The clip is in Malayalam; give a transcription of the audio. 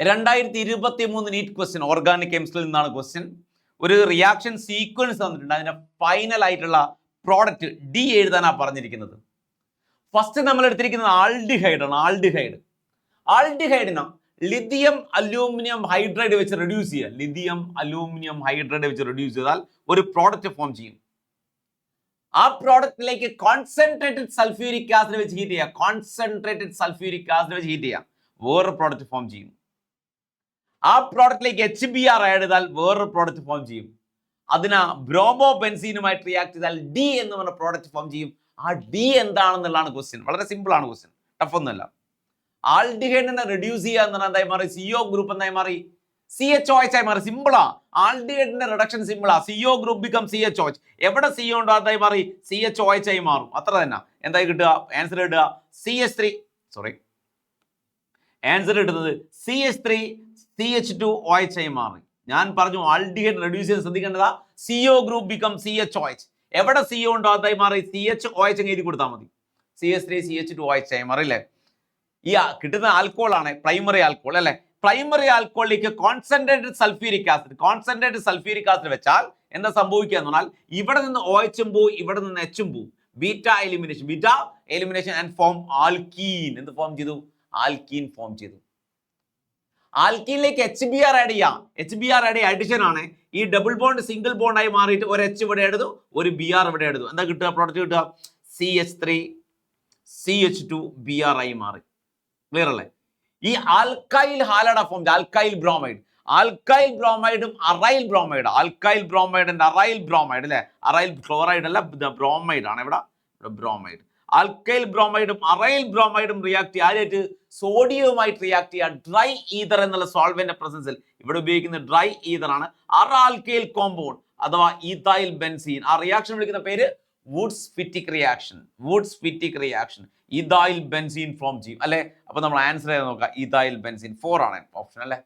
2023 നീറ്റ് ക്വസ്റ്റ്യൻ ഓർഗാനിക് കെമിസ്ട്രിയിൽ നിന്നാണ് ക്വസ്റ്റ്യൻ. ഒരു റിയാക്ഷൻ സീക്വൻസ് തന്നിട്ടുണ്ട്, അതിന്റെ ഫൈനൽ ആയിട്ടുള്ള പ്രോഡക്റ്റ് ഡി എഴുതാനാണ് പറഞ്ഞിരിക്കുന്നത്. ഫസ്റ്റ് നമ്മൾ എടുത്തിരിക്കുന്നത് ആൾഡിഹൈഡ് ആണ്. ആൾഡിഹൈഡിന് ലിഥിയം അലൂമിനിയം ഹൈഡ്രൈഡ് വെച്ച് റെഡ്യൂസ് ചെയ്യുക. ലിഥിയം അലൂമിനിയം ഹൈഡ്രൈഡ് വെച്ച് റെഡ്യൂസ് ചെയ്താൽ ഒരു പ്രോഡക്റ്റ് ഫോം ചെയ്യും. ആ പ്രോഡക്റ്റിലേക്ക് കോൺസെൻട്രേറ്റഡ് സൾഫ്യൂരിക് ആസിഡ് വെച്ച് ഹീറ്റ് ചെയ്യുക. കോൺസെൻട്രേറ്റഡ് സൾഫ്യൂരിക് ആസിഡ് വെച്ച് ഹീറ്റ് ചെയ്യുക, വേറൊരു പ്രോഡക്റ്റ് ഫോം ചെയ്യും. ആ പ്രോഡക്റ്റിലേക്ക് HBr ആഡ് ചെയ്താൽ വേറൊരു പ്രോഡക്റ്റ് ഫോം ചെയ്യും. അതിന് ബ്രോമോ ബെൻസീനുമായിട്ട് റിയാക്ട് ചെയ്താൽ ഡി എന്ന് പറഞ്ഞ പ്രോഡക്റ്റ് ഫോം ചെയ്യും. ആ ഡി എന്താണെന്നുള്ളതാണ് ക്വസ്റ്റ്യൻ. വളരെ സിമ്പിൾ ആണ് ക്വസ്റ്റ്യൻ, ടഫ് ഒന്നുമല്ല. ആൾഡിഹൈഡിനെ റെഡ്യൂസ് ചെയ്യുക എന്ന് പറഞ്ഞാൽ എന്തായി മാറി? CO ഗ്രൂപ്പ് എന്തായി മാറി? CHOH ആയി മാറി. സിമ്പിളാ. ആൾഡിഹൈഡിന്റെ റിഡക്ഷൻ സിമ്പിളാ. CO group become CHOH. എവിടെ CO ഉണ്ടോ അതായി മാറി CHOH ആയി മാറും. അത്ര തന്നെ. എന്തായി കിട്ടുക? ആൻസർ ഇടുക CH3. ആൻസർ ഇടുന്നത് CH3CH2OH ആയി മാറി. ഞാൻ പറഞ്ഞു ആൾഡിഹൈഡ് റെഡ്യൂസ് ചെയ്ത് ശ്രദ്ധിക്കേണ്ടതാ. CO group become CHOH. എവിടെ CO ഉണ്ടോ അതായി മാറി CHOH എഴുതി കൊടുത്താൽ മതി. CH3CH2OH ആയി മാറി അല്ലേ? ഈ കിട്ടുന്ന ആൽക്കോൾ ആണ് പ്രൈമറി ആൽക്കോൾ അല്ലേ? പ്രൈമറി ആൽക്കോളിലേക്ക് കോൺസെൻട്രേറ്റഡ് സൾഫ്യൂരിക് ആസിഡ് വെച്ചാൽ എന്താ സംഭവിക്കുക എന്ന് പറഞ്ഞാൽ ഇവിടെ നിന്ന് OH പോവും, ഇവിടെ നിന്ന് H പോവും. Beta elimination and form alkene. എന്ത് ഫോം ചെയ്തു? ആൽക്കീൻ ഫോം ചെയ്തു. ആൽക്കീനിലേക്ക് HBr ആഡ് ചെയ്യാം. HBr ആഡ് ചെയ്യുക അഡിഷൻ ആണ്. ഈ ഡബിൾ ബോണ്ട് സിംഗിൾ ബോണ്ട് ആയി മാറിയിട്ട് ഒരു H ഇവിടെ എടുത്തു, ഒരു Br ഇവിടെ എടുത്തു. എന്താ കിട്ടുക? പ്രോഡക്റ്റ് കിട്ടുക CH3CH2Br ആയി മാറി. ക്ലിയർ അല്ലേ? ഈ ആൽക്കൈൽ ഹാലഡ ഫോം ചെയ്തു. ആൽക്കൈൽ ബ്രോമൈഡും aryl bromide. Alkyl bromide and aryl bromide അല്ലേ? അറൈൽ ക്ലോറൈഡ് അല്ല, ബ്രോമൈഡ് ആണ്. ഇവിടെ ബ്രോമൈഡ്. ആൽക്കൈൽ ബ്രോമൈഡും അറൈൽ ബ്രോമൈഡും റിയാക്ട് ചെയ്യുക. സോഡിയവുമായിട്ട് റിയാക്ട് ചെയ്യുക ഡ്രൈ ഈതർ എന്നുള്ള സോൾവെന്റ് പ്രസൻസിൽ. ഇവിടെ ഉപയോഗിക്കുന്ന ഡ്രൈ ഈതർ ആണ്. ആൽക്കൈൽ കോമ്പൗണ്ട് അഥവാ ഈഥൈൽ ബെൻസീൻ. ആ റിയാക്ഷൻ വിളിക്കുന്ന പേര് Wurtz Fittig reaction. Ethyl benzene form ചെയ്യും അല്ലെ? അപ്പൊ നമ്മൾ ആൻസർ ചെയ്ത് നോക്കാം. ഈഥൈൽ ബെൻസീൻ 4 ആണ് ഓപ്ഷൻ അല്ലെ?